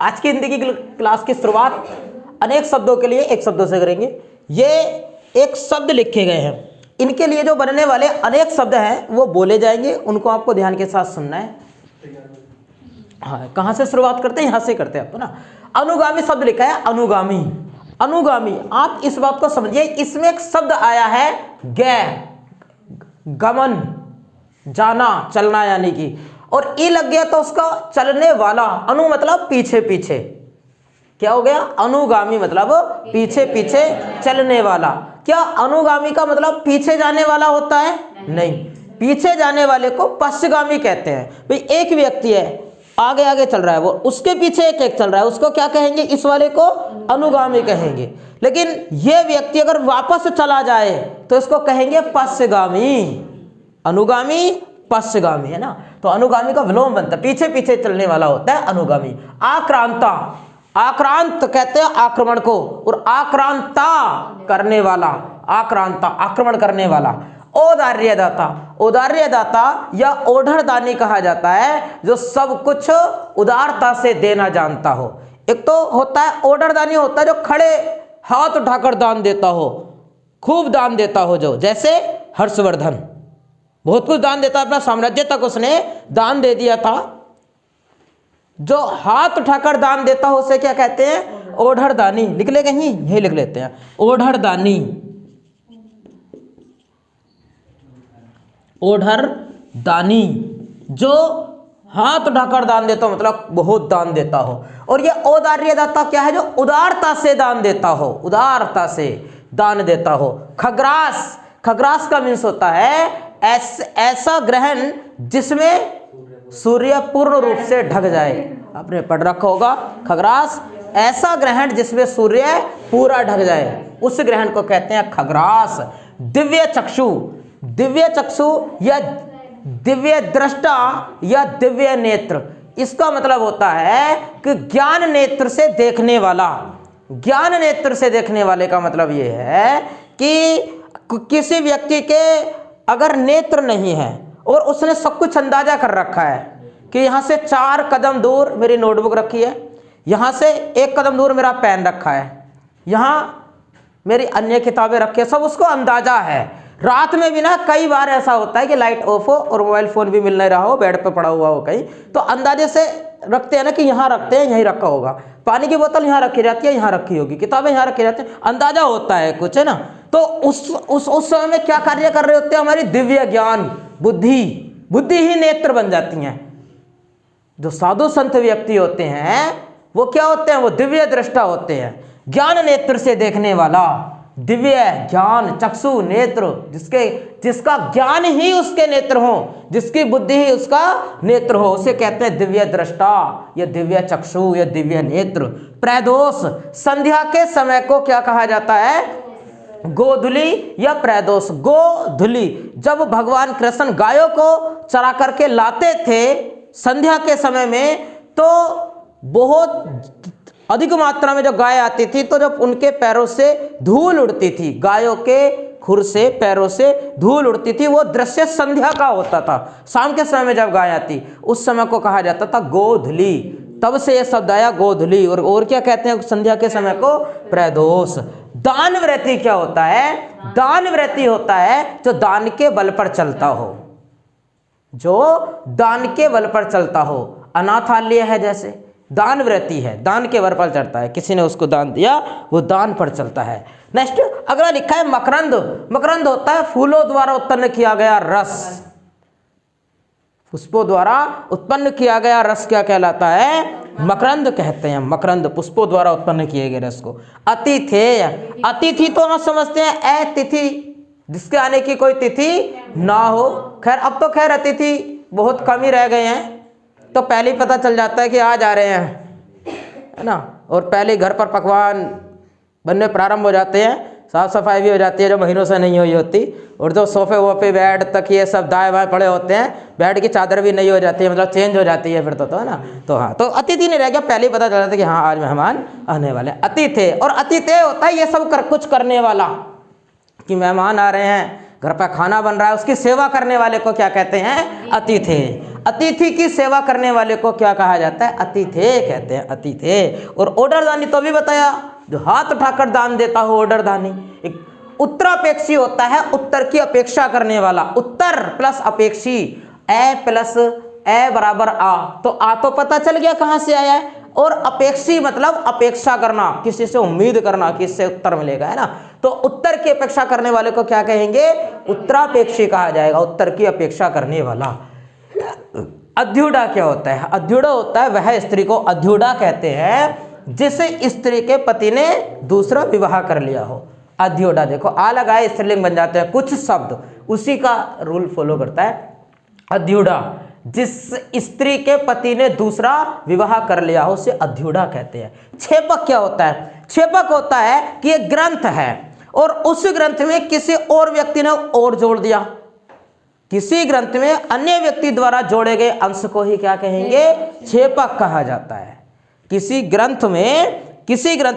आज की हिंदी की क्लास की शुरुआत अनेक शब्दों के लिए एक शब्दों से करेंगे। ये एक शब्द लिखे गए हैं, इनके लिए जो बनने वाले अनेक शब्द हैं वो बोले जाएंगे, उनको आपको ध्यान के साथ सुनना है। हाँ, कहाँ से शुरुआत करते हैं? यहाँ से करते हैं आपको ना। अनुगामी शब्द लिखा है, अनुगामी। अनुगामी, आप इस बात को समझिए, इसमें एक शब्द आया है गे, गमन, जाना, चलना यानी कि, और ई लग गया तो उसका चलने वाला। अनु मतलब पीछे पीछे, क्या हो गया? अनुगामी मतलब पीछे पीछे चलने वाला। क्या अनुगामी का मतलब पीछे जाने वाला होता है? नहीं, पीछे जाने वाले को पश्चगामी कहते हैं। भाई एक व्यक्ति है, आगे आगे चल रहा है, वो उसके पीछे एक एक चल रहा है, उसको क्या कहेंगे? इस वाले को अनुगामी कहेंगे। लेकिन ये व्यक्ति अगर वापस चला जाए तो इसको कहेंगे पश्चगामी। अनुगामी, पश्चगामी, है ना। तो अनुगामी का विलोम बनता है, पीछे पीछे चलने वाला होता है अनुगामी। आक्रांता, आक्रांत कहते हैं आक्रमण को, और आक्रांता करने वाला, आक्रांता आक्रमण करने वाला। औदार्यदाता, औदार्यदाता या ओढ़रदानी कहा जाता है जो सब कुछ उदारता से देना जानता हो। एक तो होता है ओढ़रदानी, होता है जो खड़े हाथ उठाकर दान देता हो, खूब दान देता हो, जो जैसे हर्षवर्धन बहुत कुछ दान देता, अपना साम्राज्य तक उसने दान दे दिया था। जो हाथ उठाकर दान देता हो उसे क्या कहते हैं? ओढ़रदानी। लिख ले कहीं, यही लिख लेते हैं, ओढ़रदानी। ओढ़रदानी जो हाथ उठाकर दान देता हो, मतलब बहुत दान देता हो। और ये औदार्यदाता क्या है? जो उदारता से दान देता हो, उदारता से दान देता हो। खग्रास, खग्रास का मीन्स होता है ऐसा ग्रहण जिसमें सूर्य पूर्ण रूप से ढक जाए। आपने पढ़ रखा होगा खग्रास, ऐसा ग्रहण जिसमें सूर्य पूरा ढक जाए, उस ग्रहण को कहते हैं खग्रास। दिव्य चक्षु, दिव्य चक्षु या दिव्य दृष्टा या दिव्य नेत्र, इसका मतलब होता है कि ज्ञान नेत्र से देखने वाला। ज्ञान नेत्र से देखने वाले का मतलब ये है कि किसी व्यक्ति के अगर नेत्र नहीं है और उसने सब कुछ अंदाजा कर रखा है कि यहाँ से 4 कदम दूर मेरी नोटबुक रखी है, यहाँ से 1 कदम दूर मेरा पेन रखा है, यहाँ मेरी अन्य किताबें रखी है, सब उसको अंदाजा है। रात में भी ना कई बार ऐसा होता है कि लाइट ऑफ हो और मोबाइल फोन भी मिल नहीं रहा हो, बेड पे पड़ा हुआ हो कहीं, तो अंदाजे से रखते हैं ना कि यहाँ रखते हैं, यहीं रखा होगा। पानी की बोतल यहाँ रखी रहती है, यहाँ रखी होगी, किताबें यहाँ रखी रहती हैं, अंदाजा होता है कुछ, है ना। तो उस समय में क्या कार्य कर रहे होते हैं? हमारी दिव्य ज्ञान बुद्धि, बुद्धि ही नेत्र बन जाती हैं। जो साधु संत व्यक्ति होते हैं वो क्या होते हैं? वो दिव्य दृष्टा होते हैं, ज्ञान नेत्र से देखने वाला। दिव्य ज्ञान चक्षु नेत्र, जिसका ज्ञान ही उसके नेत्र हो, जिसकी बुद्धि ही उसका नेत्र हो, उसे कहते हैं दिव्य दृष्टा या दिव्य चक्षु या दिव्य नेत्र। प्रदोष, संध्या के समय को क्या कहा जाता है? गोधुली या प्रदोष। गोधुली, जब भगवान कृष्ण गायों को चरा करके लाते थे संध्या के समय में, तो बहुत अधिक मात्रा में जब गाय आती थी तो जब उनके पैरों से धूल उड़ती थी, गायों के खुर से पैरों से धूल उड़ती थी, वो दृश्य संध्या का होता था। शाम के समय में जब गाय आती उस समय को कहा जाता था गोधुली, तब से यह शब्द आया गोधुली। और क्या कहते हैं संध्या के समय को? प्रदोष। दान वृत्ति क्या होता है? दान वृत्ति होता है जो दान के बल पर चलता हो, जो दान के बल पर चलता हो। अनाथालय है जैसे, दान वृत्ति है, दान के बल पर चलता है, किसी ने उसको दान दिया वो दान पर चलता है। नेक्स्ट अगला लिखा है मकरंद। मकरंद होता है फूलों द्वारा उत्पन्न किया गया रस, पुष्पों द्वारा उत्पन्न किया गया रस क्या कहलाता है? मकरंद कहते हैं। मकरंद पुष्पों द्वारा उत्पन्न किए गए रस को। अतिथेय, अतिथि तो हम समझते हैं अतिथि, जिसके आने की कोई तिथि ना हो। खैर अब तो खैर अतिथि बहुत कम ही रह गए हैं, तो पहले ही पता चल जाता है कि आज आ रहे हैं, है ना। और पहले घर पर पकवान बनने प्रारंभ हो जाते हैं, साफ सफाई भी हो जाती है जो महीनों से नहीं हुई होती, और जो सोफे वोफे बेड तक ये सब दाएं बाएं पड़े होते हैं, बेड की चादर भी नहीं हो जाती है, मतलब चेंज हो जाती है फिर तो है ना। तो हाँ, तो अतिथि नहीं रह गया, पहले ही पता चल जाता है कि हाँ आज मेहमान आने वाले। अतिथि, और अतिथि होता है ये सब कुछ करने वाला, कि मेहमान आ रहे हैं, घर पर खाना बन रहा है, उसकी सेवा करने वाले को क्या कहते हैं? अतिथि। अतिथि की सेवा करने वाले को क्या कहा जाता है? अतिथि कहते हैं, अतिथि। और ऑर्डर दानी तो भी बताया, जो हाथ उठाकर दान देता हो ऑर्डर दानी। एक उत्तरापेक्षी होता है, उत्तर की अपेक्षा करने वाला। उत्तर प्लस अपेक्षी, ए प्लस ए बराबर आ, तो आ तो पता चल गया कहां से आया है। और अपेक्षी मतलब अपेक्षा करना, किसी से उम्मीद करना कि इससे उत्तर मिलेगा, है ना। तो उत्तर की अपेक्षा करने वाले को क्या कहेंगे? उत्तरापेक्षी कहा जाएगा, उत्तर की अपेक्षा करने वाला। अध्युडा क्या होता है? अध्युडा होता है वह स्त्री को अध्युडा कहते हैं जिसे स्त्री के पति ने दूसरा विवाह कर लिया हो। अध्युडा देखो, आ लगाए स्त्रीलिंग बन जाते हैं कुछ शब्द, उसी का रूल फॉलो करता है। अध्युडा, जिस स्त्री के पति ने दूसरा विवाह कर लिया हो उसे अध्युडा कहते हैं। छेपक क्या होता है? छेपक होता है कि एक ग्रंथ है और उस ग्रंथ में किसी और व्यक्ति ने और जोड़ दिया। किसी ग्रंथ में अन्य व्यक्ति द्वारा जोड़े गए अंश को ही क्या कहेंगे? छेपक कहा जाता है। किसी ग्रंथ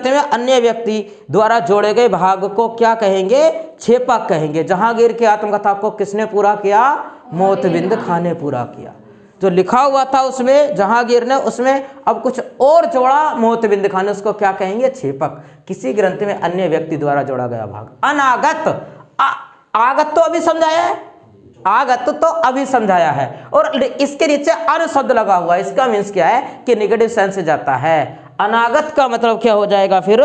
में अन्य व्यक्ति द्वारा जोड़े गए भाग को क्या कहेंगे? छेपक कहेंगे। जहांगीर की आत्मकथा को किसने पूरा किया? मोतबिंद खां ने पूरा किया। जो लिखा हुआ था उसमें जहांगीर ने, उसमें अब कुछ और जोड़ा मोतबिंद खां ने, उसको क्या कहेंगे? छेपक। किसी ग्रंथ में अन्य व्यक्ति द्वारा जोड़ा गया भाग। अनागत, आगत तो अभी समझाया है, आगत तो अभी समझाया है, और इसके नीचे अन शब्द लगा हुआ है। इसका मीन्स क्या है कि नेगेटिव सेंस से जाता है। अनागत का मतलब क्या हो जाएगा फिर?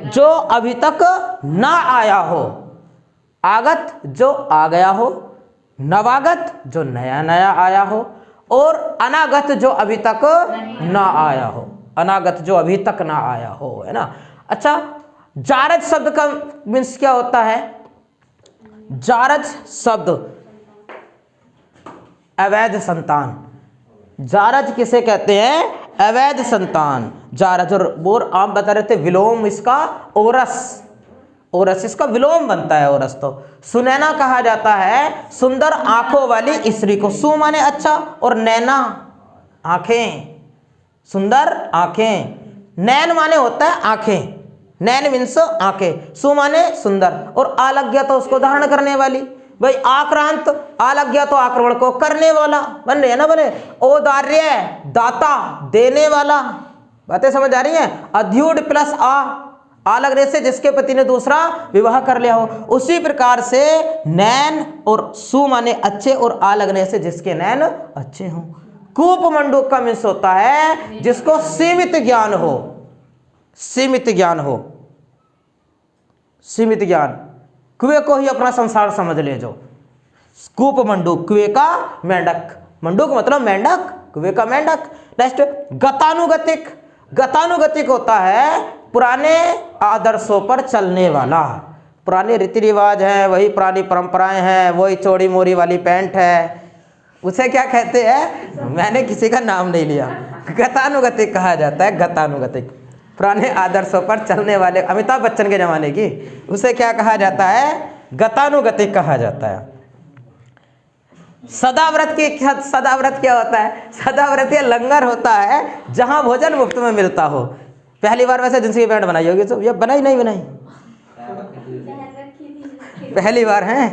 जो अभी तक ना आया हो। आगत जो आ गया हो, नवागत जो नया नया आया हो, और अनागत जो अभी तक ना आया हो। अनागत जो अभी तक ना आया हो, है ना। अच्छा, जारज शब्द का मीन्स क्या होता है? जारज शब्द अवैध संतान। जारज किसे कहते हैं? अवैध संतान। जारज, और आप बता रहे थे विलोम इसका ओरस। ओरस इसका विलोम बनता है, ओरस। तो सुनैना कहा जाता है सुंदर आंखों वाली स्त्री को। सु माने अच्छा और नैना आंखें, सुंदर आंखें। नैन माने होता है आंखें, नैन मीन्स आंखें, सु माने सुंदर, और आलज्ञा तो उसको धारण करने वाली। भाई आक्रांत, आलज्ञा तो आक्रमण को करने वाला बन रहे है ना, बने। औदार्य, दाता, देने वाला। बातें समझ आ रही हैं? अध्युड प्लस आ लगने से जिसके पति ने दूसरा विवाह कर लिया हो। उसी प्रकार से नैन और सु माने अच्छे, और आ लगने से जिसके नैन अच्छे हों। कूप मंडूक का मीन्स होता है जिसको सीमित ज्ञान हो। सीमित ज्ञान हो, सीमित ज्ञान। कुएं को ही अपना संसार समझ ले जो। कूप मंडूक, कुएं का मेंढक। मंडूक मतलब मेंढक, कुएं का मेंढक। नेक्स्ट, गतानुगतिक। गतानुगतिक होता है पुराने आदर्शों पर चलने वाला। पुराने रीति रिवाज हैं, वही पुरानी परंपराएं हैं, वही चौड़ी मोरी वाली पैंट है, उसे क्या कहते हैं? मैंने किसी का नाम नहीं लिया, गतानुगतिक कहा जाता है। गतानुगतिक, पुराने आदर्शों पर चलने वाले, अमिताभ बच्चन के जमाने की, उसे क्या कहा जाता है? गतानुगतिक कहा जाता है। सदाव्रत सदाव्रत क्या होता है? सदाव्रत ये लंगर होता है जहां भोजन मुफ्त में मिलता हो। पहली बार वैसे जिनसी पैंट बनाई होगी, तो ये बनाई नहीं बनाई? पहली बार है।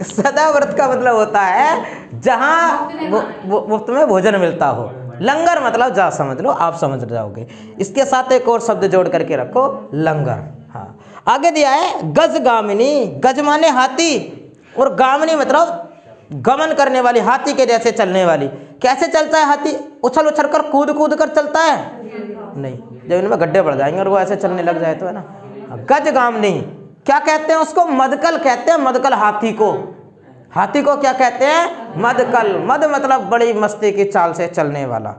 सदाव्रत का मतलब होता है जहां मुफ्त में भोजन मिलता हो। लंगर मतलब जा समझ लो, आप समझ जाओगे। इसके साथ एक और शब्द जोड़ करके रखो, लंगर। हाँ, आगे दिया है गजगामिनी। गज माने हाथी, और गामिनी मतलब गमन करने वाली, हाथी के जैसे चलने वाली। कैसे चलता है हाथी? उछल उछल कर, कूद कूद कर चलता है? नहीं, जब इनमें गड्ढे पड़ जाएंगे और वो ऐसे चलने लग जाए तो, है ना। गजगामिनी क्या कहते हैं? उसको मदकल कहते हैं। मदकल हाथी को, हाथी को क्या कहते हैं? मदकल। मद मतलब बड़ी मस्ती की चाल से चलने वाला,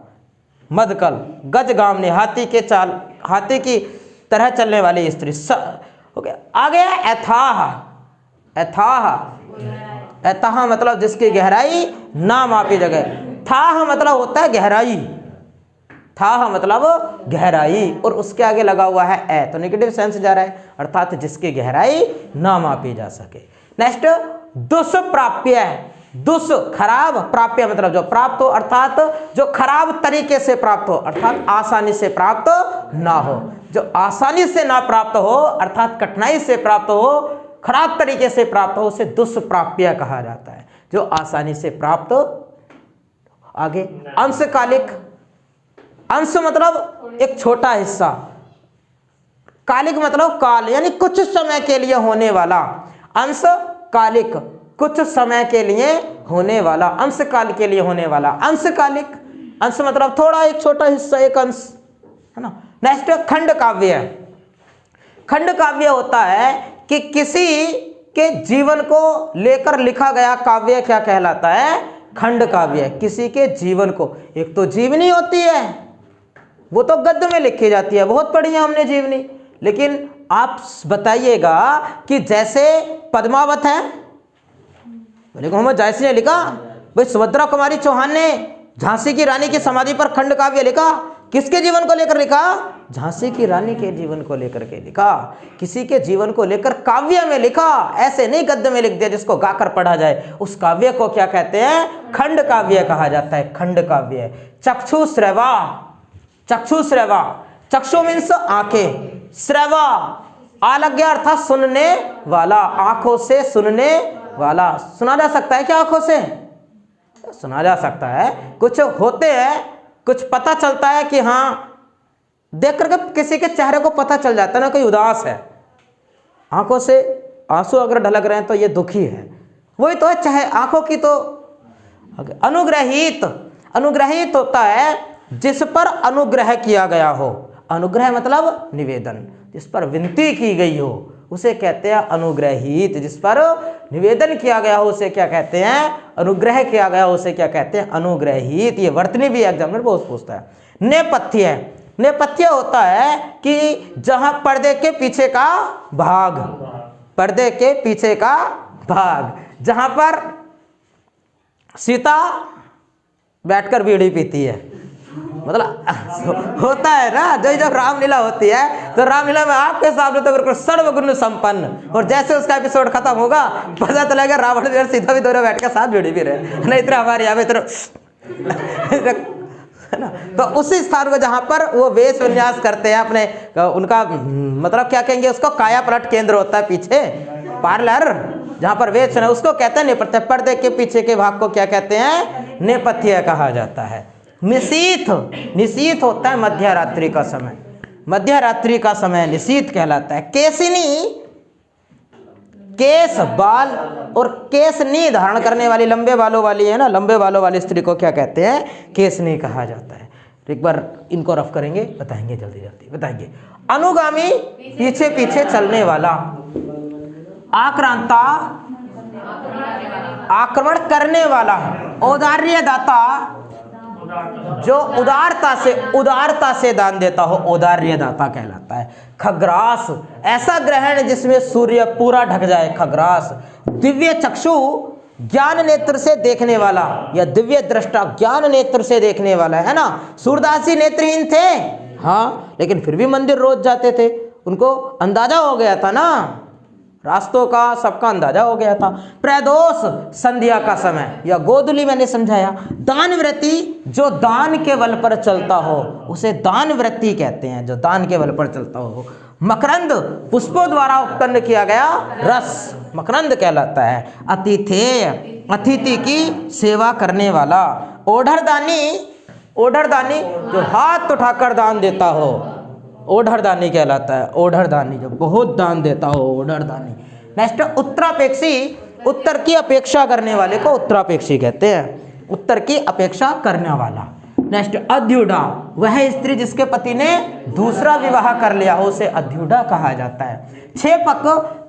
मदकल। गजगामिनी, हाथी के चाल, हाथी की तरह चलने वाली स्त्री। ओके, आगे है अथाह। अथाह, अथाह मतलब जिसकी गहराई ना मापी जगह। थाह मतलब होता है गहराई, थाह मतलब गहराई, और उसके आगे लगा हुआ है ए, तो नेगेटिव सेंस जा रहा है, अर्थात जिसकी गहराई ना मापी जा सके। नेक्स्ट, दुष्प्राप्य। दुष् खराब, प्राप्य मतलब जो प्राप्त हो, अर्थात जो खराब तरीके से प्राप्त हो, अर्थात आसानी से प्राप्त ना हो। जो आसानी से ना प्राप्त हो अर्थात कठिनाई से प्राप्त हो, खराब तरीके से प्राप्त हो, उसे दुष्प्राप्य कहा जाता है। जो आसानी से प्राप्त। आगे अंशकालिक, अंश मतलब एक छोटा हिस्सा, कालिक मतलब काल यानी कुछ समय के लिए होने वाला। अंश कालिक कुछ समय के लिए होने वाला, अंश काल के लिए होने वाला। अंशकालिक, अंश मतलब थोड़ा, एक छोटा हिस्सा, एक अंश, है ना। नेक्स्ट खंड काव्य। खंड काव्य होता है कि किसी के जीवन को लेकर लिखा गया काव्य क्या कहलाता है? खंड काव्य। किसी के जीवन को, एक तो जीवनी होती है, वो तो गद्य में लिखी जाती है, बहुत पढ़ी है हमने जीवनी। लेकिन आप बताइएगा कि जैसे पद्मावत है, मलिक मोहम्मद जायसी ने लिखा, भाई सुभद्रा कुमारी चौहान ने झांसी की रानी की समाधि पर खंड काव्य लिखा, किसके जीवन को लेकर लिखा? झांसी की रानी के जीवन को लेकर के लिखा। किसी के जीवन को लेकर काव्य में लिखा, ऐसे नहीं गद्य में लिख दिया जिसको गाकर पढ़ा जाए। उस काव्य को क्या कहते हैं? खंड काव्य कहा जाता है, खंड काव्य। चक्षुश्रवा, चक्षुश्रवा, चक्षु मीन्स आंखें, श्रवा आलज्ञ अर्थात सुनने वाला, आंखों से सुनने वाला। सुना जा सकता है क्या आंखों से? सुना जा सकता है। कुछ होते हैं, कुछ पता चलता है कि हाँ, देख करके किसी के चेहरे को पता चल जाता है ना कोई उदास है, आंखों से आंसू अगर ढलक रहे हैं तो ये दुखी है, वही तो है। चाहे आंखों की तो अनुग्रहित, अनुग्रहित होता है जिस पर अनुग्रह किया गया हो। अनुग्रह मतलब निवेदन, जिस पर विनती की गई हो उसे कहते हैं अनुग्रहित। जिस पर निवेदन किया गया हो उसे क्या कहते हैं? अनुग्रह किया गया हो उसे क्या कहते हैं? अनुग्रहित। ये वर्तनी भी एग्जाम में बहुत पूछता है। नेपथ्य, नेपथ्य होता है कि जहां पर्दे के पीछे का भाग, पर्दे के पीछे का भाग, जहां पर सीता बैठकर बीड़ी पीती है, मतलब होता है ना। जब रामलीला होती है तो रामलीला में आपके सामने तो बिल्कुल सर्वगुण संपन्न, और जैसे उसका एपिसोड खत्म होगा पता चलेगा रावण और सीता भी दोनों बैठ के साथ भिड़ी भी रहे, नहीं इतना हमारे यहाँ पे है ना। तो उसी स्थान को जहाँ पर वो वेश विन्यास करते हैं अपने, उनका मतलब क्या कहेंगे उसको, काया पलट केंद्र होता है पीछे, पार्लर, जहाँ पर वेश है उसको कहते हैं नेपथ्य। पर्दे के पीछे के भाग को क्या कहते हैं? नेपथ्य कहा जाता है। निशीथ, निशीथ होता है मध्य रात्रि का समय, मध्य रात्रि का समय निशीथ कहलाता है। केसिनी, केस बाल और केसनी धारण करने वाली, लंबे बालों वाली है ना, लंबे बालों वाली स्त्री को क्या कहते हैं? केसनी कहा जाता है। एक बार इनको रफ करेंगे, बताएंगे जल्दी जल्दी बताएंगे। अनुगामी, पीछे पीछे चलने वाला। आक्रांता, आक्रमण करने वाला। औदार्य दाता, जो उदारता से दान देता हो, औदार्य दाता कहलाता है। खग्रास, ऐसा ग्रहण जिसमें सूर्य पूरा ढक जाए, खग्रास। दिव्य चक्षु, ज्ञान नेत्र से देखने वाला, या दिव्य दृष्टा, ज्ञान नेत्र से देखने वाला, है ना। सूरदास जी नेत्रहीन थे, हाँ, लेकिन फिर भी मंदिर रोज जाते थे, उनको अंदाजा हो गया था ना, रास्तों का सबका अंदाजा हो गया था। प्रदोष, संध्या का समय, या गोधूली मैंने समझाया। दान वृत्ति, जो दान के बल पर चलता हो उसे दान वृत्ति कहते हैं, जो दान के बल पर चलता हो। मकरंद, पुष्पों द्वारा उत्पन्न किया गया रस, मकरंद कहलाता है। अतिथेय, अतिथि की सेवा करने वाला। ओढ़रदानी, ओढ़रदानी जो हाथ उठाकर दान देता हो, ओढ़रदानी कहलाता है। ओढ़रदानी जो बहुत दान देता हो, ओढ़रदानी। नेक्स्ट उत्तरापेक्षी, उत्तर की अपेक्षा करने वाले को उत्तरापेक्षी कहते हैं, उत्तर की अपेक्षा करने वाला। नेक्स्ट अध्युडा, वह स्त्री जिसके पति ने दूसरा विवाह कर लिया हो उसे अध्युडा कहा जाता है। छेपक,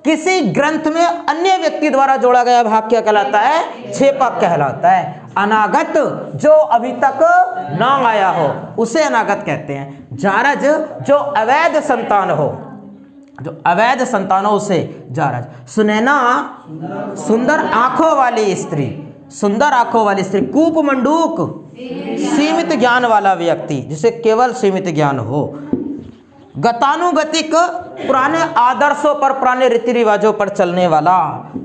किसी ग्रंथ में अन्य व्यक्ति द्वारा जोड़ा गया भाग क्या कहलाता है? छेपक कहलाता है। अनागत, जो अभी तक ना आया हो उसे अनागत कहते हैं। जारज, जो अवैध संतान हो, जो अवैध संतान हो उसे जारज। सुनैना, सुंदर आंखों वाली स्त्री, सुंदर आंखों वाली स्त्री। कूप मंडूक, सीमित ज्ञान वाला व्यक्ति, जिसे केवल सीमित ज्ञान हो। गतानुगतिक, पुराने आदर्शों पर, पुराने रीति रिवाजों पर चलने वाला।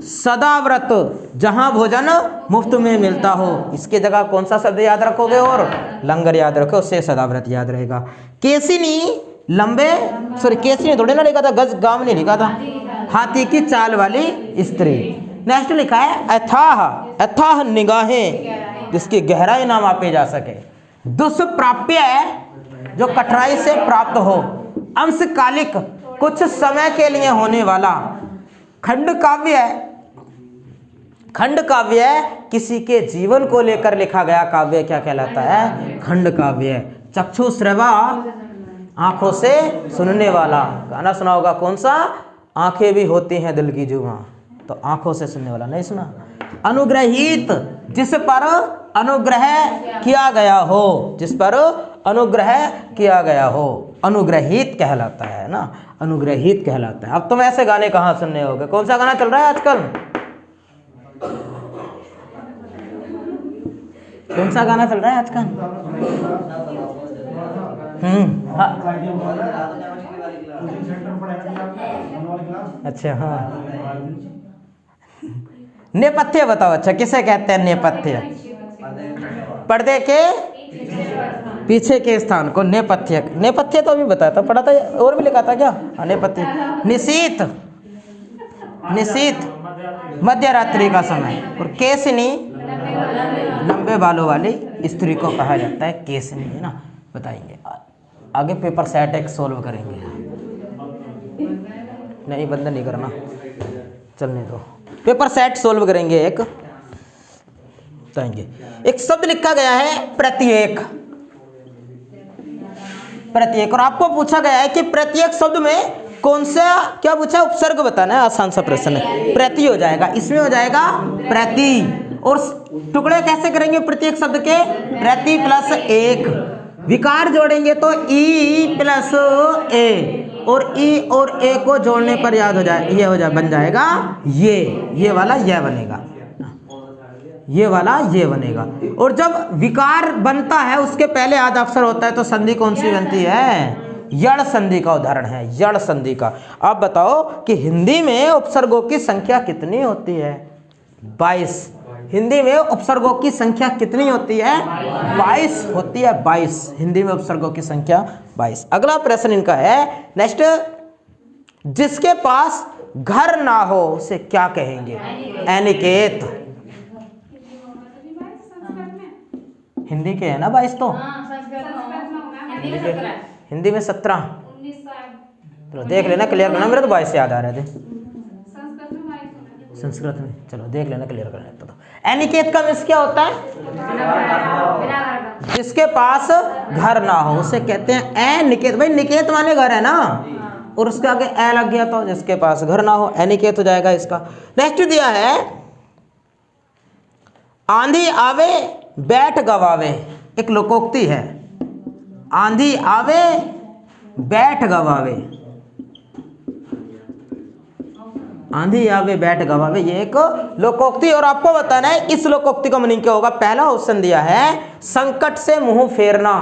सदाव्रत, जहां भोजन मुफ्त में मिलता हो। इसकी जगह कौन सा शब्द याद रखोगे? और लंगर याद रखो, उससे सदाव्रत याद रहेगा। केसिनी, लंबे, सॉरी केसिनी थोड़ी ना लिखा था, गज गांव नहीं लिखा था, हाथी की चाल वाली स्त्री। नेक्स्ट लिखा है अथाह, अथाह निगाहें, जिसकी गहराई ना मापी जा सके। दुष्प्राप्य है, जो कठिनाई से प्राप्त हो। अंशकालिक, कुछ समय के लिए होने वाला। खंड काव्य है, खंड काव्य है, किसी के जीवन को लेकर लिखा गया काव्य क्या कहलाता है? खंड काव्य है। चक्षुश्रवा, आंखों से सुनने वाला। गाना सुना होगा कौन सा? आंखें भी होती हैं दिल की जुबां, तो आंखों से सुनने वाला, नहीं सुना? अनुग्रहित, जिस पर अनुग्रह किया गया हो, जिस पर अनुग्रह किया गया हो, अनुग्रहित कहलाता है ना, अनुग्रहित कहलाता है। अब तुम ऐसे गाने कहाँ सुनने होगे? कौन सा गाना चल रहा है आजकल? कौन सा गाना चल रहा है आजकल? हाँ। अच्छा हाँ, नेपथ्य बताओ। अच्छा, किसे कहते हैं नेपथ्य? पर्दे के पीछे के स्थान को नेपथ्य। नेपथ्य तो अभी बताया था, पढ़ा था, और भी लिखा था क्या? नेपथ्य। निशीथ, निशीथ मध्य रात्रि का समय। और केसनी, लंबे बालों वाली स्त्री को कहा जाता है केसनी, है ना? बताएंगे आगे, पेपर सेट एक सोल्व करेंगे। नहीं, बंद नहीं करना, चलने दो, पेपर सेट सोल्व करेंगे। एक बताएंगे। एक शब्द लिखा गया है प्रत्येक, प्रत्येक, और आपको पूछा गया है कि प्रत्येक शब्द में कौन सा, क्या पूछा? उपसर्ग बताना है। आसान सा प्रश्न है। प्रति हो जाएगा, इसमें हो जाएगा प्रति। और टुकड़े कैसे करेंगे प्रत्येक शब्द के? प्रति प्लस एक। विकार जोड़ेंगे तो ई प्लस ए, और ई और ए को जोड़ने पर याद हो जाए, ये हो जाए, बन जाएगा ये वाला यह बनेगा, ये वाला ये बनेगा। और जब विकार बनता है उसके पहले आधा अक्षर होता है, तो संधि कौन सी बनती है? यड़ संधि का उदाहरण है, यड़ संधि का। आप बताओ कि हिंदी में उपसर्गों की संख्या कितनी होती है? 22। हिंदी में उपसर्गों की संख्या कितनी होती है? 22 होती है, 22। हिंदी में उपसर्गों की संख्या 22। अगला प्रश्न इनका है नेक्स्ट, जिसके पास घर ना हो उसे क्या कहेंगे? अनिकेत। हिंदी के है ना 22 तो, हिंदी में 17। चलो देख लेना, क्लियर करना, मेरे तो 22 से याद आ रहे थे, संस्कृत में। चलो देख लेना, क्लियर कर लेता। तो अनिकेत का मीन्स क्या होता है? जिसके पास घर ना हो उसे कहते हैं अनिकेत। भाई निकेत माने घर है ना, और उसके आगे ए लग गया तो जिसके पास घर ना हो अनिकेत हो जाएगा इसका। नेक्स्ट दिया है आंधी आवे बैठ गवावे, एक लोकोक्ति है। आंधी आवे बैठ गवावे, आंधी आवे बैठ गवावे, ये एक लोकोक्ति। और आपको बताना है इस लोकोक्ति का मीनिंग क्या होगा। पहला ऑप्शन दिया है संकट से मुंह फेरना।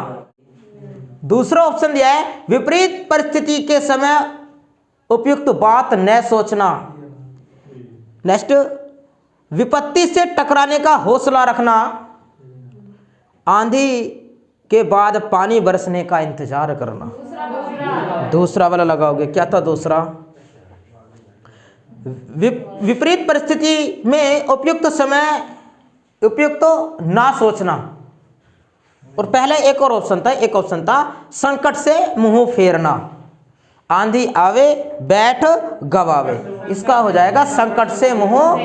दूसरा ऑप्शन दिया है विपरीत परिस्थिति के समय उपयुक्त बात न सोचना। नेक्स्ट, विपत्ति से टकराने का हौसला रखना। आंधी के बाद पानी बरसने का इंतजार करना। दूसरा वाला लगाओगे, क्या था दूसरा? विपरीत परिस्थिति में उपयुक्त समय उपयुक्त ना सोचना। और पहले एक और ऑप्शन था, एक ऑप्शन था संकट से मुंह फेरना। आंधी आवे बैठ गवावे, इसका हो जाएगा संकट से मुंह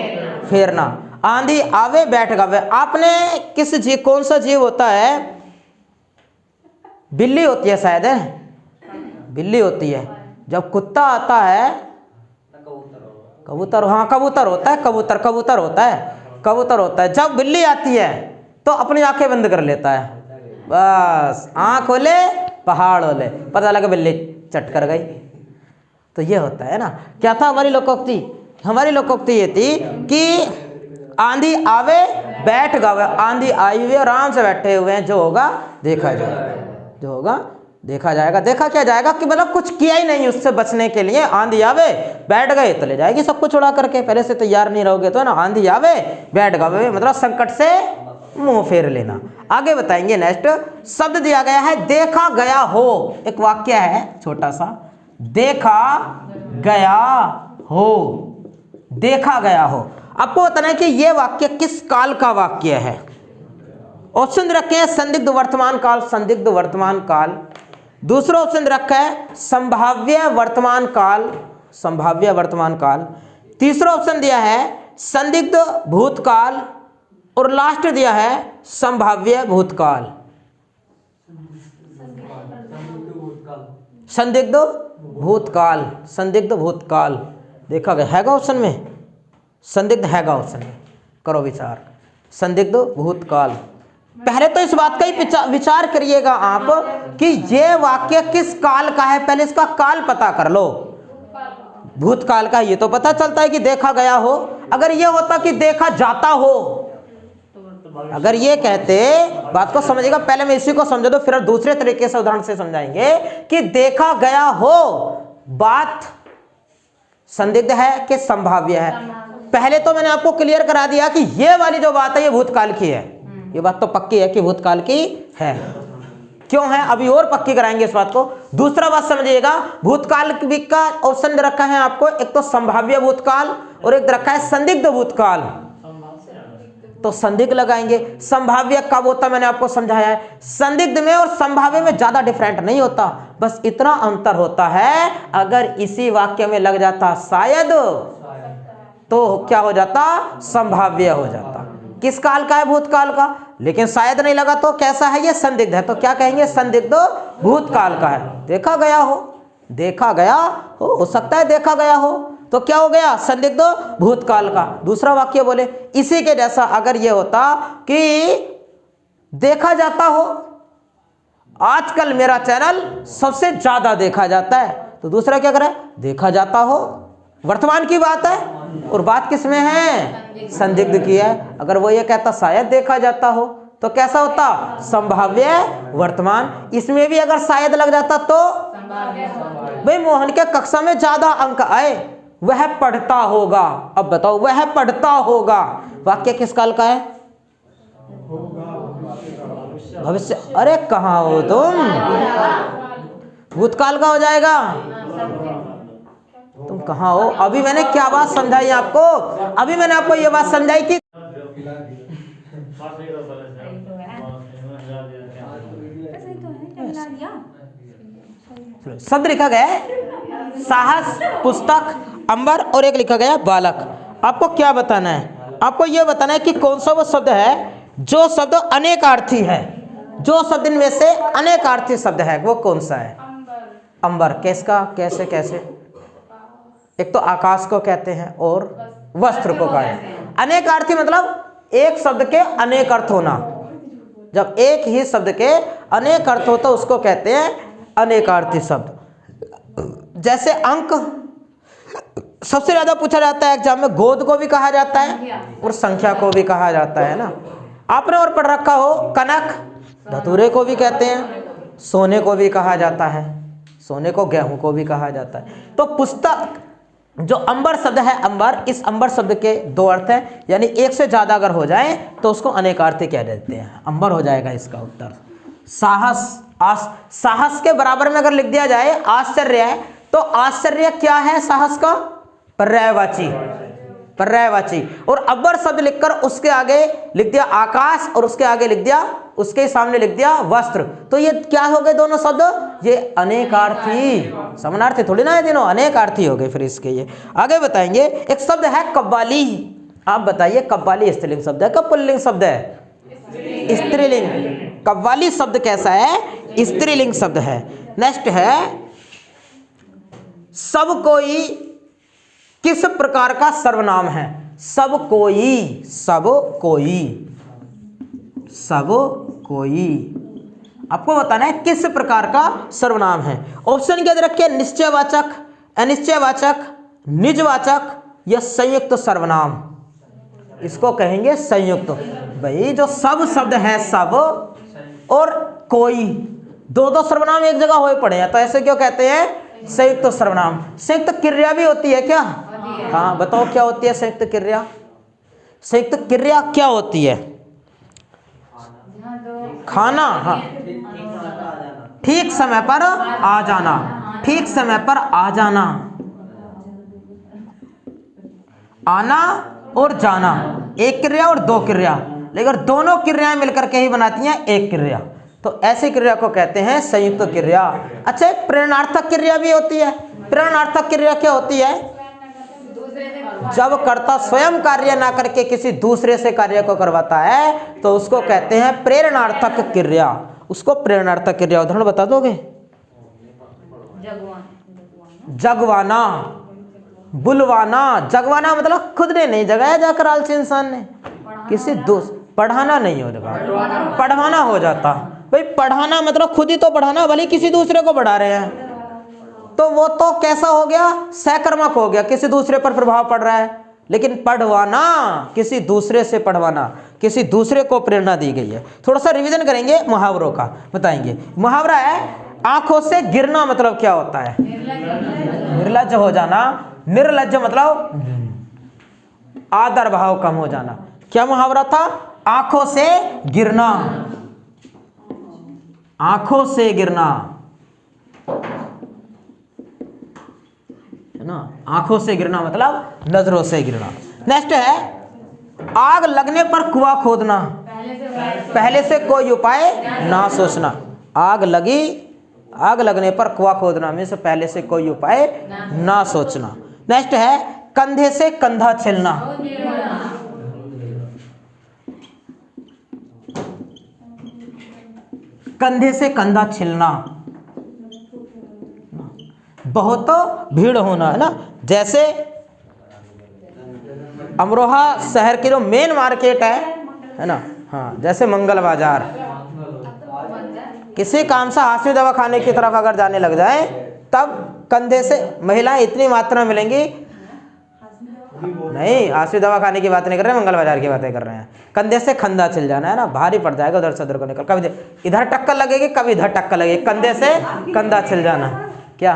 फेरना। आंधी आवे बैठ गवावे, आपने किस जीव, कौन सा जीव होता है? बिल्ली होती है शायद, है बिल्ली होती है। जब कुत्ता आता है, कबूतर, हाँ कबूतर होता है, कबूतर कबूतर होता है, कबूतर होता है। जब बिल्ली आती है तो अपनी आंखें बंद कर लेता है, बस आंख खोले पहाड़ होले, पता लगा बिल्ली चट कर गई। तो ये होता है ना। क्या था हमारी लोकोक्ति? हमारी लोकोक्ति ये थी कि आंधी आवे बैठ गवावे। आंधी आई हुई आराम से बैठे हुए हैं, जो होगा देखा जाएगा, जो होगा देखा जाएगा। देखा क्या जाएगा कि मतलब कुछ किया ही नहीं उससे बचने के लिए। आंधी आवे बैठ गए तो ले जाएगी सब कुछ उड़ा करके। पहले से तैयार नहीं रहोगे तो ना, आंधी आवे बैठ गए मतलब संकट से मुंह फेर लेना। आगे बताएंगे। नेक्स्ट शब्द दिया गया है देखा गया हो। एक वाक्य है छोटा सा, देखा गया हो, देखा गया हो। आपको बताना है कि यह वाक्य किस काल का वाक्य है। ऑप्शन रखे हैं संदिग्ध वर्तमान काल, संदिग्ध वर्तमान काल। दूसरा ऑप्शन रखा है संभाव्य वर्तमान काल, संभाव्य वर्तमान काल। तीसरा ऑप्शन दिया है संदिग्ध भूतकाल और लास्ट दिया है संभाव्य भूतकाल, संदिग्ध भूतकाल, संदिग्ध भूतकाल। देखा गया हैगा ऑप्शन में, संदिग्ध हैगा ऑप्शन में, करो विचार। संदिग्ध भूतकाल। पहले तो इस बात का ही विचार करिएगा आप कि ये वाक्य किस काल का है। पहले इसका काल पता कर लो। भूतकाल का ये तो पता चलता है कि देखा गया हो। अगर ये होता कि देखा जाता हो, अगर ये कहते, बात को समझिएगा, पहले मैं इसी को समझा दो फिर दूसरे तरीके से उदाहरण से समझाएंगे कि देखा गया हो बात संदिग्ध है कि संभाव्य है। पहले तो मैंने आपको क्लियर करा दिया कि ये वाली जो बात है ये भूतकाल की है। ये बात तो पक्की है कि भूतकाल की है। क्यों है अभी और पक्की कराएंगे इस बात को। दूसरा बात समझिएगा, भूतकाल का ऑप्शन रखा है आपको, एक तो संभाव्य भूतकाल और एक रखा है संदिग्ध भूतकाल। तो संदिग्ध लगाएंगे। संभाव्य कब होता मैंने आपको समझाया है। संदिग्ध में और संभाव्य में ज्यादा डिफरेंट नहीं होता, बस इतना अंतर होता है अगर इसी वाक्य में लग जाता शायद तो क्या हो जाता, संभाव्य हो जाता। किस काल का है, भूतकाल का। लेकिन शायद नहीं लगा तो कैसा है, ये संदिग्ध है, तो क्या कहेंगे, संदिग्ध भूतकाल का है। देखा गया हो, देखा गया हो सकता है देखा गया हो, तो क्या हो गया, संदिग्ध भूतकाल का। दूसरा वाक्य बोले इसी के जैसा, अगर ये होता कि देखा जाता हो, आजकल मेरा चैनल सबसे ज्यादा देखा जाता है, तो दूसरा क्या करे, देखा जाता हो। वर्तमान की बात है और बात किस में है, संदिग्ध की है। अगर वो ये कहता शायद देखा जाता हो तो कैसा होता, संभाव्य वर्तमान। इसमें भी अगर शायद लग जाता तो भाई मोहन के कक्षा में ज्यादा अंक आए, वह पढ़ता होगा। अब बताओ, वह पढ़ता होगा वाक्य किस काल का है, भविष्य। अरे कहाँ हो तुम, भूतकाल का हो जाएगा। तुम कहाँ हो, अभी मैंने क्या बात समझाई आपको, अभी मैंने आपको ये बात समझाई कि शब्द लिखा गया है साहस, पुस्तक, अंबर और एक लिखा गया बालक। आपको क्या बताना है, आपको यह बताना है कि कौन सा वो शब्द है जो शब्द अनेकार्थी है, जो शब्द इनमें से अनेकार्थी शब्द है वो कौन सा है। अंबर किसका, कैसे कैसे, एक तो आकाश को कहते हैं और वस्त्र को कहते हैं। अनेकार्थी मतलब एक शब्द के अनेक अर्थ होना। जब एक ही शब्द के अनेक अर्थ हो तो उसको कहते हैं अनेकार्थी शब्द। जैसे अंक सबसे ज्यादा पूछा जाता है एग्जाम में, गोद को भी कहा जाता है और संख्या को भी कहा जाता है ना। आपने और पढ़ रखा हो, कनक धतूरे को भी कहते हैं, सोने को भी कहा जाता है, सोने को गेहूं को भी कहा जाता है। तो पुस्तक जो अंबर शब्द है, अंबर, इस अंबर शब्द के दो अर्थ हैं, यानी एक से ज्यादा अगर हो जाए तो उसको अनेकार्थी कह देते हैं। अंबर हो जाएगा इसका उत्तर। साहस, साहस के बराबर में अगर लिख दिया जाए आश्चर्य है, तो आश्चर्य क्या है, साहस का पर्यायवाची, पर्यायवाची। और अब्बर शब्द लिखकर उसके आगे लिख दिया आकाश और उसके आगे लिख दिया, उसके सामने लिख दिया वस्त्र, तो ये क्या हो गए दोनों शब्द, ये अनेकार्थी, समानार्थी थोड़ी ना है तीनों, अनेकार्थी हो गए। फिर इसके ये आगे बताएंगे। एक शब्द है कव्वाली। आप बताइए कव्वाली स्त्रीलिंग शब्द है, कब पुल्लिंग शब्द है, स्त्रीलिंग। कव्वाली शब्द कैसा है, स्त्रीलिंग शब्द है। नेक्स्ट है सब कोई किस प्रकार का सर्वनाम है। सब कोई, सब कोई, सब कोई, आपको बताना है किस प्रकार का सर्वनाम है। ऑप्शन क्या दे रखे, निश्चयवाचक, अनिश्चयवाचक, निजवाचक या संयुक्त सर्वनाम। इसको कहेंगे संयुक्त। भाई जो सब शब्द है, सब और कोई, दो दो सर्वनाम एक जगह हुए पड़े हैं, तो ऐसे क्यों कहते हैं संयुक्त सर्वनाम। संयुक्त क्रिया भी होती है क्या? हाँ बताओ क्या होती है संयुक्त क्रिया? संयुक्त क्रिया क्या होती है? खाना, हाँ ठीक समय पर आ जाना, ठीक समय पर आ जाना, आना और जाना, एक क्रिया और दो क्रिया, लेकिन दोनों क्रियाएं मिलकर के ही बनाती हैं एक क्रिया, तो ऐसी क्रिया को कहते हैं संयुक्त क्रिया। अच्छा एक प्रेरणार्थक क्रिया भी होती है। प्रेरणार्थक क्रिया क्या होती है? जब कर्ता स्वयं कार्य ना करके किसी दूसरे से कार्य को करवाता है तो उसको कहते हैं प्रेरणार्थक क्रिया। उसको प्रेरणार्थक क्रिया उदाहरण बता दोगे? जगवाना, बुलवाना। जगवाना मतलब खुद ने नहीं जगाया जाकर आलसी इंसान ने, किसी दूसरे, पढ़ाना नहीं हो जाता, पढ़वाना हो जाता। भाई पढ़ाना मतलब खुद ही तो पढ़ाना, भले किसी दूसरे को पढ़ा रहे हैं, तो वो तो कैसा हो गया? सहकर्मक हो गया, किसी दूसरे पर प्रभाव पड़ रहा है। लेकिन पढ़वाना, किसी दूसरे से पढ़वाना, किसी दूसरे को प्रेरणा दी गई है। थोड़ा सा रिवीजन करेंगे मुहावरों का, बताएंगे। मुहावरा है आंखों से गिरना, मतलब क्या होता है? निर्लज्ज हो जाना। निर्लज्ज मतलब आदर भाव कम हो जाना। क्या मुहावरा था? आंखों से गिरना, आंखों से गिरना है ना, आंखों से गिरना मतलब नजरों से गिरना। नेक्स्ट है आग लगने पर कुआं खोदना, पहले से कोई उपाय ना सोचना। आग लगी, आग लगने पर कुआं खोदना में से पहले से कोई उपाय ना सोचना। नेक्स्ट है कंधे से कंधा छिलना, कंधे से कंधा छिलना। बहुत भीड़ होना है ना, जैसे अमरोहा शहर की जो मेन मार्केट है ना, हाँ जैसे मंगल बाजार, किसी काम से हाशिया दवाखाने की तरफ अगर जाने लग जाए तब कंधे से महिलाएं इतनी मात्रा में मिलेंगी, नहीं हाशिया दवाखाने की बात नहीं कर रहे हैं, मंगल बाजार की बातें कर रहे हैं। कंधे से कंधा छिल जाना है ना, भारी पड़ जाएगा उधर से उधर को निकल, कभी इधर टक्कर लगेगी कभी इधर टक्कर लगेगी, कंधे से कंधा छिल जाना। क्या?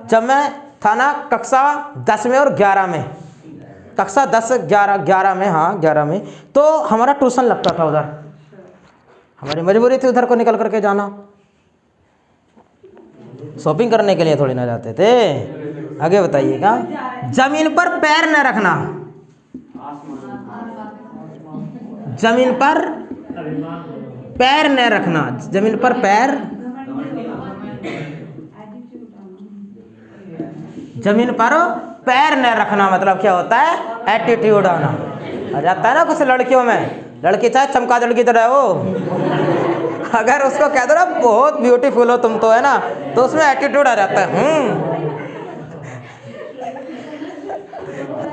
जब मैं था ना कक्षा 10 में और 11 में, कक्षा 10 11 में, हाँ 11 में, तो हमारा ट्यूशन लगता था उधर, हमारी मजबूरी थी उधर को निकल करके जाना, शॉपिंग करने के लिए थोड़ी ना जाते थे। आगे बताइएगा। जमीन पर पैर न रखना, जमीन पर पैर न रखना, जमीन पर पैर, जमीन पर पैर न रखना मतलब क्या होता है? एटीट्यूड आना आ जाता है ना कुछ लड़कियों में। लड़की चाहे चमगादड़ की तरह हो, अगर उसको कह दो ना बहुत ब्यूटीफुल हो तुम तो, है ना, तो उसमें एटीट्यूड आ जाता है।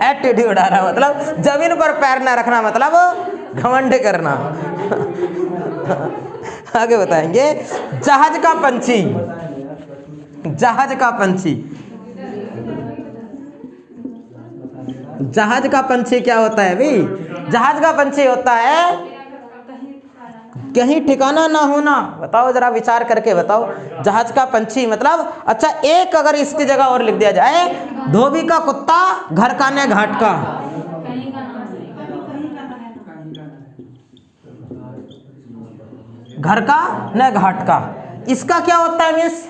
एटीट्यूड आ रहा मतलब जमीन पर पैर न रखना मतलब घमंड करना। आगे बताएंगे। जहाज का पंछी, जहाज का पंछी, जहाज का पंछी क्या होता है भाई? जहाज का पंछी होता है कहीं ठिकाना ना होना। बताओ जरा विचार करके बताओ, जहाज का पंछी मतलब, अच्छा एक अगर इसकी जगह और लिख दिया जाए, धोबी का कुत्ता घर का न घाट का, घर का न घाट का, इसका क्या होता है मिस?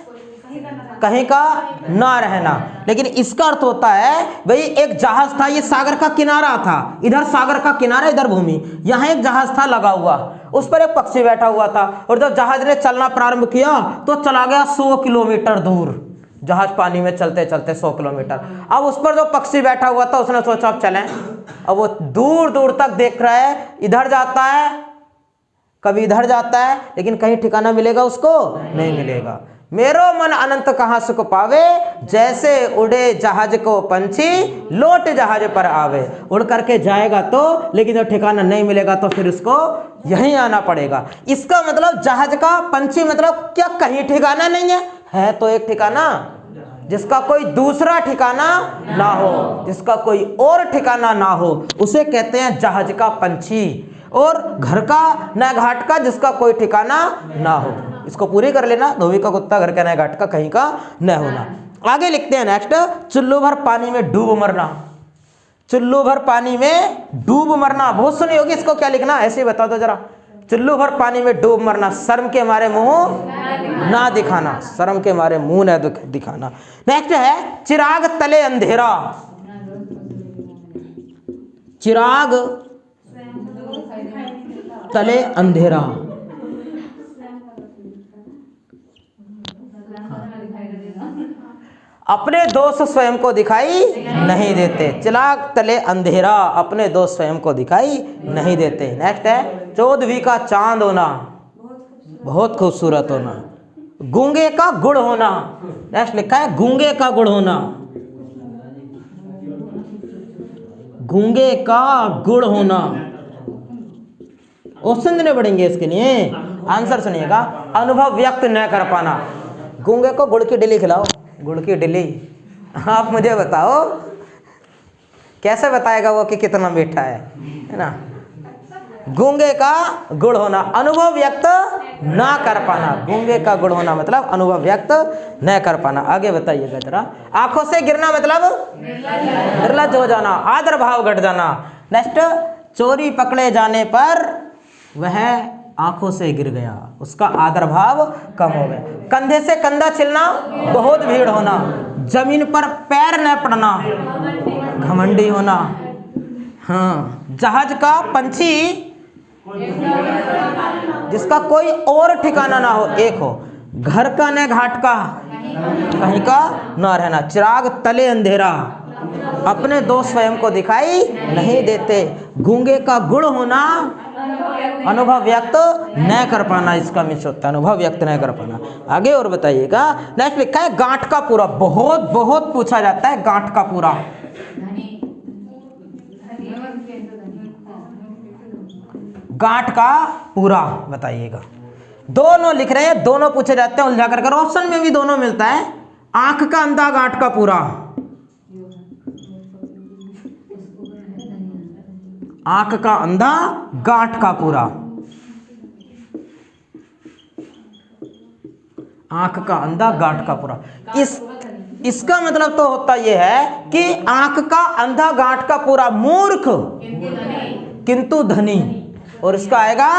कहीं का ना रहना। लेकिन इसका अर्थ होता है भाई एक जहाज था, ये सागर का किनारा था, इधर सागर का किनारा इधर भूमि, यहाँ एक जहाज था लगा हुआ, उस पर एक पक्षी बैठा हुआ था, और जब जहाज ने चलना प्रारंभ किया तो चला गया 100 किलोमीटर दूर। जहाज पानी में चलते चलते 100 किलोमीटर। अब उस पर जो पक्षी बैठा हुआ था उसने सोचा अब चलें। अब वो दूर दूर तक देख रहा है, इधर जाता है कभी इधर जाता है, लेकिन कहीं ठिकाना मिलेगा उसको? नहीं मिलेगा। मेरो मन अनंत कहाँ सुख पावे, जैसे उड़े जहाज को पंछी लौट जहाज पर आवे। उड़ करके जाएगा तो, लेकिन जब ठिकाना नहीं मिलेगा तो फिर उसको यहीं आना पड़ेगा। इसका मतलब जहाज का पंछी मतलब क्या कहीं ठिकाना नहीं है तो एक ठिकाना, जिसका कोई दूसरा ठिकाना ना हो, जिसका कोई और ठिकाना ना हो, उसे कहते हैं जहाज का पंछी। और घर का न घाट का, जिसका कोई ठिकाना ना हो। इसको पूरी कर लेना। धोबी का कुत्ता घर का न घाट का कहीं का न होना। आगे लिखते हैं नेक्स्ट, चुल्लू भर पानी में डूब मरना। चुल्लू भर पानी में डूब मरना बहुत सुनी होगी, इसको क्या लिखना ऐसे ही बता दो जरा। चुल्लू भर पानी में डूब मरना, शर्म के मारे मुंह ना दिखाना, शर्म के मारे मुंह ना दिखाना। नेक्स्ट है चिराग तले अंधेरा। चिराग तले अंधेरा, अपने दोस्त स्वयं को दिखाई नहीं देते। चिराग तले अंधेरा, अपने दोस्त स्वयं को दिखाई नहीं देते। नेक्स्ट है चौदहवीं का चांद होना, बहुत खूबसूरत होना। गूंगे का गुड़ होना, नेक्स्ट लिखा है गूंगे का गुड़ होना। गूंगे का गुड़ होना, ऑप्शन देने पड़ेंगे इसके लिए, आंसर सुनिएगा। अनुभव व्यक्त न कर पाना, गूंगे को गुड़ की डिली खिलाओ, गुड़ की डिली। आप मुझे बताओ कैसे बताएगा वो कि कितना मीठा है ना। गूंगे का गुड़ होना, अनुभव व्यक्त ना कर पाना। गूंगे का गुड़ होना मतलब अनुभव व्यक्त न कर पाना। आगे बताइएगा जरा। आंखों से गिरना मतलब निर्लज्ज हो जाना, आदर भाव घट जाना। नेक्स्ट चोरी पकड़े जाने पर वह आंखों से गिर गया, उसका आदर भाव कम हो गया। कंधे से कंधा छिलना, बहुत भीड़ होना। जमीन पर पैर न पड़ना, घमंडी होना। हाँ, जहाज का पंछी जिसका कोई और ठिकाना ना हो, एक हो। घर का न घाट का, कहीं का ना रहना। चिराग तले अंधेरा, अपने दोस्त स्वयं को दिखाई नहीं देते। गूंगे का गुड़ होना, अनुभव व्यक्त न कर पाना, इसका मिस होता है अनुभव व्यक्त न कर पाना। आगे और बताइएगा। नेक्स्ट लिखा है गांठ का पूरा, बहुत बहुत पूछा जाता है गांठ का पूरा। गांठ का पूरा बताइएगा। दोनों लिख रहे हैं, दोनों पूछे जाते हैं उलझा कर, ऑप्शन में भी दोनों मिलता है। आंख का अंधा गांठ का पूरा, आंख का अंधा गांठ का पूरा। आंख का अंधा गांठ का पूरा, इसका मतलब तो होता यह है कि आंख का अंधा गांठ का पूरा, मूर्ख किंतु धनी, और इसका आएगा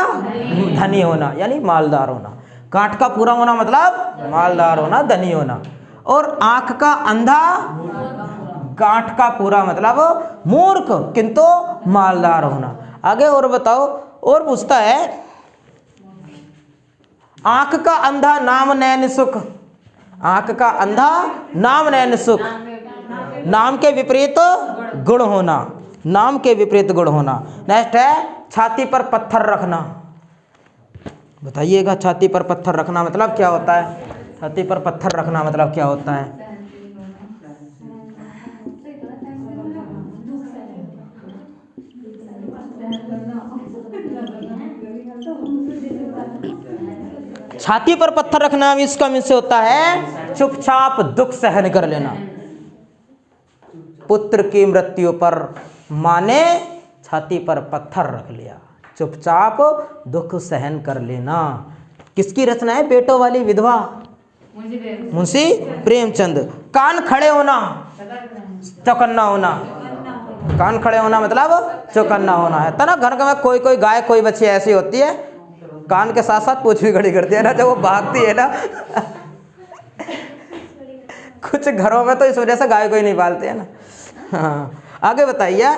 धनी होना यानी मालदार होना। गांठ का पूरा होना मतलब मालदार होना, धनी होना। और आंख का अंधा गांठ का पूरा मतलब मूर्ख किंतु मालदार होना। आगे और बताओ। और पूछता है आंख का अंधा नाम नैन सुख। आंख का अंधा नाम नैन सुख, नाम के विपरीत गुण होना, नाम के विपरीत गुण होना। नेक्स्ट है छाती पर पत्थर रखना। बताइएगा छाती पर पत्थर रखना मतलब क्या होता है। छाती पर पत्थर रखना मतलब क्या होता है। छाती पर पत्थर रखना इसका मीन से होता है चुपचाप दुख सहन कर लेना। पुत्र की मृत्यु पर मां ने छाती पर पत्थर रख लिया, चुपचाप दुख सहन कर लेना। किसकी रचना है। बेटों वाली विधवा, मुंशी प्रेमचंद। कान खड़े होना, चौकन्ना होना। कान खड़े होना मतलब चौकन्ना होना है। तना घर में कोई कोई गाय कोई बच्ची ऐसी होती है कान के साथ साथ पूंछ भी खड़ी करती है ना, जब वो भागती है ना। कुछ घरों में तो इस वजह से गाय को ही नहीं पालते हैं ना। हाँ, आगे बताइए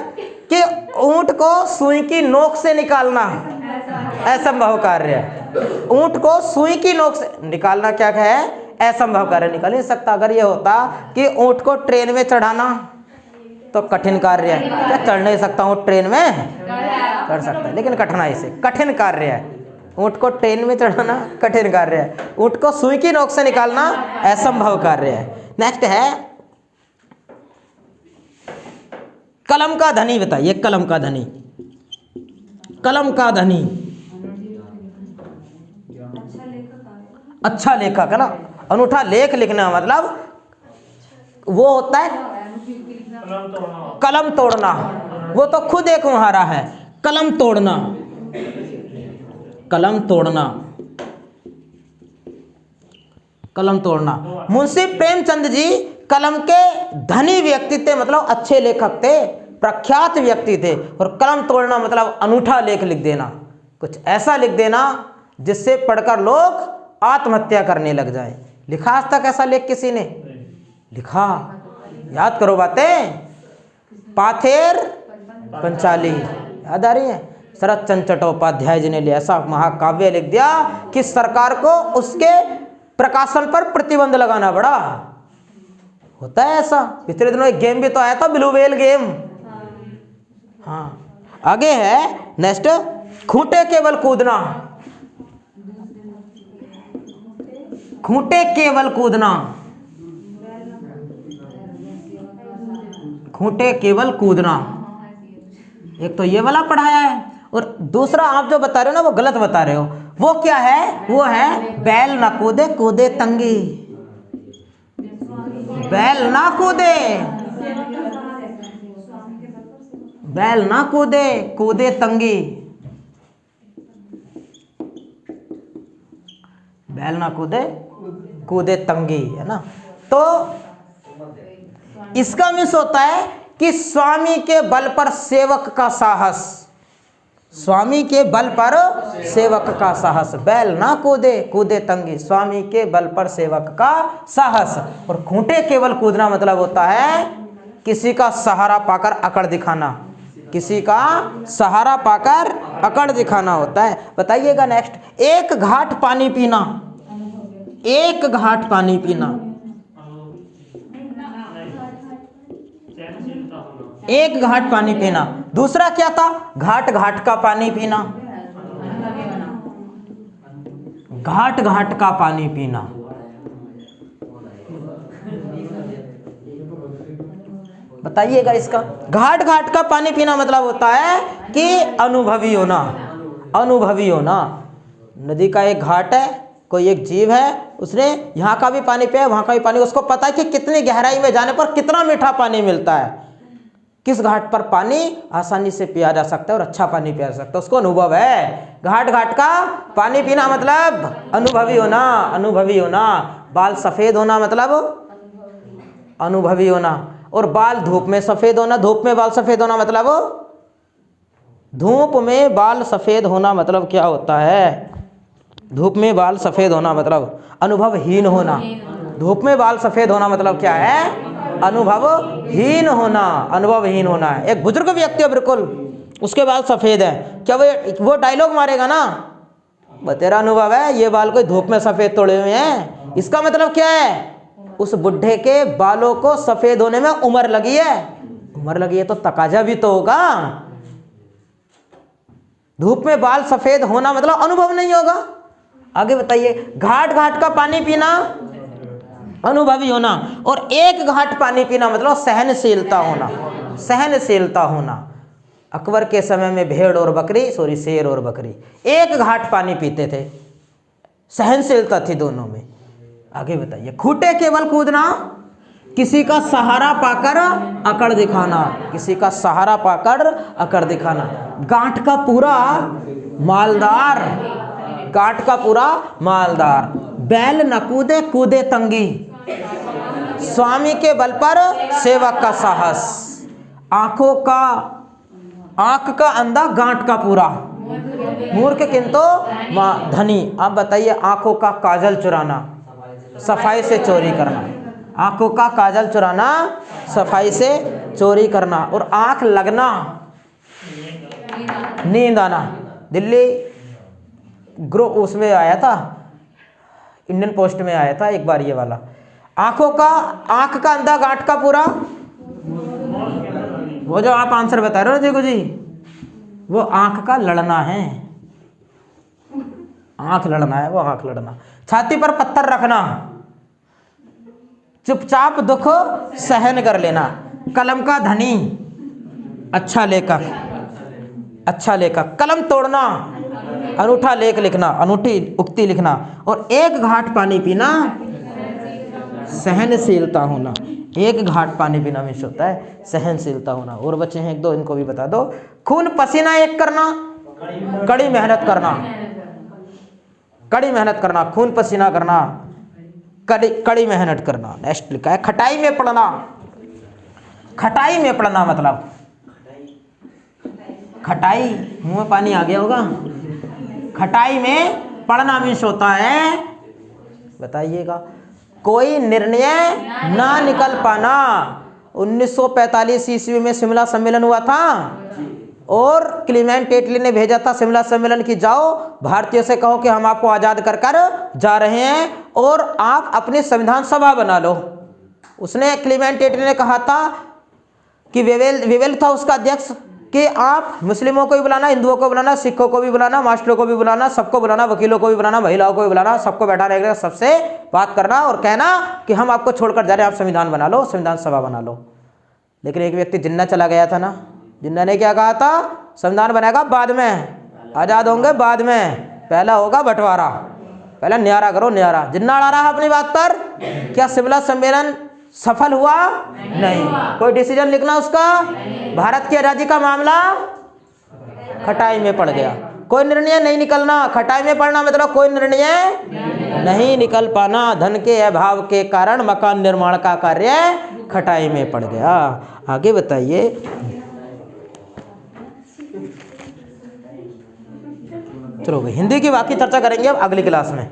कि ऊंट को सुई की नोक से निकालना असंभव कार्य है। ऊंट को सुई की नोक से निकालना क्या है, असंभव कार्य, निकाल नहीं सकता। अगर ये होता कि ऊंट को ट्रेन में चढ़ाना तो कठिन कार्य है। क्या चढ़ नहीं सकता ऊंट ट्रेन में, चढ़ सकता है लेकिन कठिनाई से, कठिन कार्य है। ऊंट को ट्रेन में चढ़ाना कठिन कार्य है, ऊंट को सुई की नोक से निकालना असंभव कार्य है। नेक्स्ट है कलम का धनी। बताइए कलम का धनी। कलम का धनी अच्छा लेखक है ना, अनूठा लेख लिखना मतलब वो होता है कलम तोड़ना। वो तो खुद एक मुहारा है, कलम तोड़ना, कलम तोड़ना। कलम तोड़ना। मुंशी प्रेमचंद जी कलम के धनी व्यक्ति थे, मतलब अच्छे लेखक थे, प्रख्यात व्यक्ति थे। और कलम तोड़ना मतलब अनूठा लेख लिख देना, कुछ ऐसा लिख देना जिससे पढ़कर लोग आत्महत्या करने लग जाए। लिखा आज तक ऐसा लेख किसी ने? लिखा? याद करो बातें। पाथेर पंचाली याद आ रही है? शरत चंद्र चट्टोपाध्याय जी ने ऐसा महाकाव्य लिख दिया कि सरकार को उसके प्रकाशन पर प्रतिबंध लगाना पड़ा। होता है ऐसा। पिछले दिनों एक गेम भी तो आया था, ब्लू व्हेल गेम। हाँ, आगे है नेक्स्ट, खूंटे केवल कूदना। खूंटे केवल कूदना, खूंटे केवल कूदना। एक तो ये वाला पढ़ाया है, और दूसरा आप जो बता रहे हो ना वो गलत बता रहे हो। वो क्या है? वो है बैल ना कूदे कूदे तंगी। बैल ना कूदे, बैल ना कूदे कूदे तंगी। बैल ना कूदे कूदे तंगी, है ना। तो इसका मीन्स होता है कि स्वामी के बल पर सेवक का साहस, स्वामी के बल पर सेवक का साहस। बैल ना कूदे कूदे तंगी, स्वामी के बल पर सेवक का साहस। और खूंटे केवल कूदना मतलब होता है किसी का सहारा पाकर अकड़ दिखाना, किसी का सहारा पाकर अकड़ दिखाना होता है। बताइएगा नेक्स्ट, एक घाट पानी पीना। एक घाट पानी पीना, एक घाट पानी पीना। दूसरा क्या था? घाट घाट का पानी पीना, घाट घाट का पानी पीना। बताइएगा इसका। घाट घाट का पानी पीना मतलब होता है कि अनुभवी होना, अनुभवी होना। नदी का एक घाट है, कोई एक जीव है, उसने यहाँ का भी पानी पिया, वहाँ का भी पानी, उसको पता है कि कितनी गहराई में जाने पर कितना मीठा पानी मिलता है, किस घाट पर पानी आसानी से पिया जा सकता है और अच्छा पानी पिया जा सकता है, उसको अनुभव है। घाट घाट का पानी पीना मतलब अनुभवी होना, अनुभवी होना। बाल सफ़ेद होना मतलब अनुभवी होना। और बाल धूप में सफ़ेद होना, धूप में बाल सफ़ेद होना मतलब, धूप में बाल सफ़ेद होना मतलब क्या होता है? धूप में बाल सफ़ेद होना मतलब अनुभवहीन होना। धूप में बाल सफ़ेद होना मतलब क्या है? अनुभवहीन होना, अनुभवहीन होना है। एक बुजुर्ग व्यक्ति है बिल्कुल, उसके बाल सफ़ेद हैं, क्या वो डायलॉग मारेगा ना, तेरा अनुभव है ये बाल कोई धूप में सफ़ेद तोड़े हुए हैं। इसका मतलब क्या है? उस बुढ़े के बालों को सफ़ेद होने में उम्र लगी है। उम्र लगी है तो तकाजा भी तो होगा। धूप में बाल सफ़ेद होना मतलब अनुभव नहीं होगा। आगे बताइए, घाट घाट का पानी पीना अनुभवी होना, और एक घाट पानी पीना मतलब सहनशीलता होना, सहनशीलता होना। अकबर के समय में भेड़ और बकरी, सॉरी शेर और बकरी एक घाट पानी पीते थे, सहनशीलता थी दोनों में। आगे बताइए, खूंटे केवल कूदना, किसी का सहारा पाकर अकड़ दिखाना, किसी का सहारा पाकर अकड़ दिखाना। गांठ का पूरा मालदार, गांठ का पूरा मालदार। बैल न कूदे कूदे तंगी, स्वामी के बल पर सेवक का साहस। आंखों का, आंख का अंधा गांठ का पूरा, मूर्ख किंतु धनी। आप बताइए, आंखों का काजल चुराना, सफाई से चोरी करना। आंखों का काजल चुराना, सफाई से चोरी करना। और आंख लगना, नींद आना। दिल्ली ग्रुप उसमें आया था, इंडियन पोस्ट में आया था एक बार ये वाला। आंखों का, आंख का अंधा गांठ का पूरा, वो जो आप आंसर बता रहे हो देखो जी, वो आंख का लड़ना है, आंख लड़ना है, वो आंख लड़ना। छाती पर पत्थर रखना, चुपचाप दुख सहन कर लेना। कलम का धनी, अच्छा लेखक, अच्छा लेखक। कलम तोड़ना, अनूठा लेख लिखना, अनूठी उक्ति लिखना। और एक घाट पानी पीना, सहनशीलता होना। एक घाट पानी पीना में होता है सहनशीलता होना। और बच्चे हैं एक दो, इनको भी बता दो। खून पसीना एक करना, कड़ी मेहनत करना, कड़ी मेहनत करना, खून पसीना करना, कड़ी मेहनत करना। नेक्स्ट लिखा है खटाई में पड़ना। खटाई में पड़ना मतलब खटाई, मुंह में पानी आ गया होगा। खटाई में पड़ना मीन्स होता है, बताइएगा, कोई निर्णय ना निकल पाना। 1945 ईस्वी में शिमला सम्मेलन हुआ था और क्लीमेंट एटली ने भेजा था शिमला सम्मेलन की जाओ भारतीयों से कहो कि हम आपको आज़ाद कर कर जा रहे हैं और आप अपनी संविधान सभा बना लो। उसने क्लीमेंट एटली ने कहा था कि वेवेल था उसका अध्यक्ष कि आप मुस्लिमों को भी बुलाना, हिंदुओं को बुलाना, सिखों को भी बुलाना, मास्टरों को भी बुलाना, सबको बुलाना, वकीलों को भी बुलाना, महिलाओं को भी बुलाना, सबको बैठा रहेगा, सबसे बात करना और कहना कि हम आपको छोड़कर जा रहे हैं, आप संविधान बना लो, संविधान सभा बना लो। लेकिन एक व्यक्ति जिन्ना चला गया था ना, जिन्ना ने क्या कहा था, संविधान बनेगा बाद में, आज़ाद होंगे बाद में, पहला होगा बंटवारा, पहले न्यारा करो न्यारा। जिन्ना अड़ा रहा अपनी बात पर। क्या शिमला सम्मेलन सफल हुआ? नहीं। कोई डिसीजन लिखना उसका? भारत की आज़ादी का मामला खटाई में पड़ गया, कोई निर्णय नहीं निकलना। खटाई में पड़ना मतलब कोई निर्णय नहीं निकल पाना। धन के अभाव के कारण मकान निर्माण का कार्य खटाई में पड़ गया। आगे बताइए। चलो हिंदी की बाकी चर्चा करेंगे अब अगली क्लास में।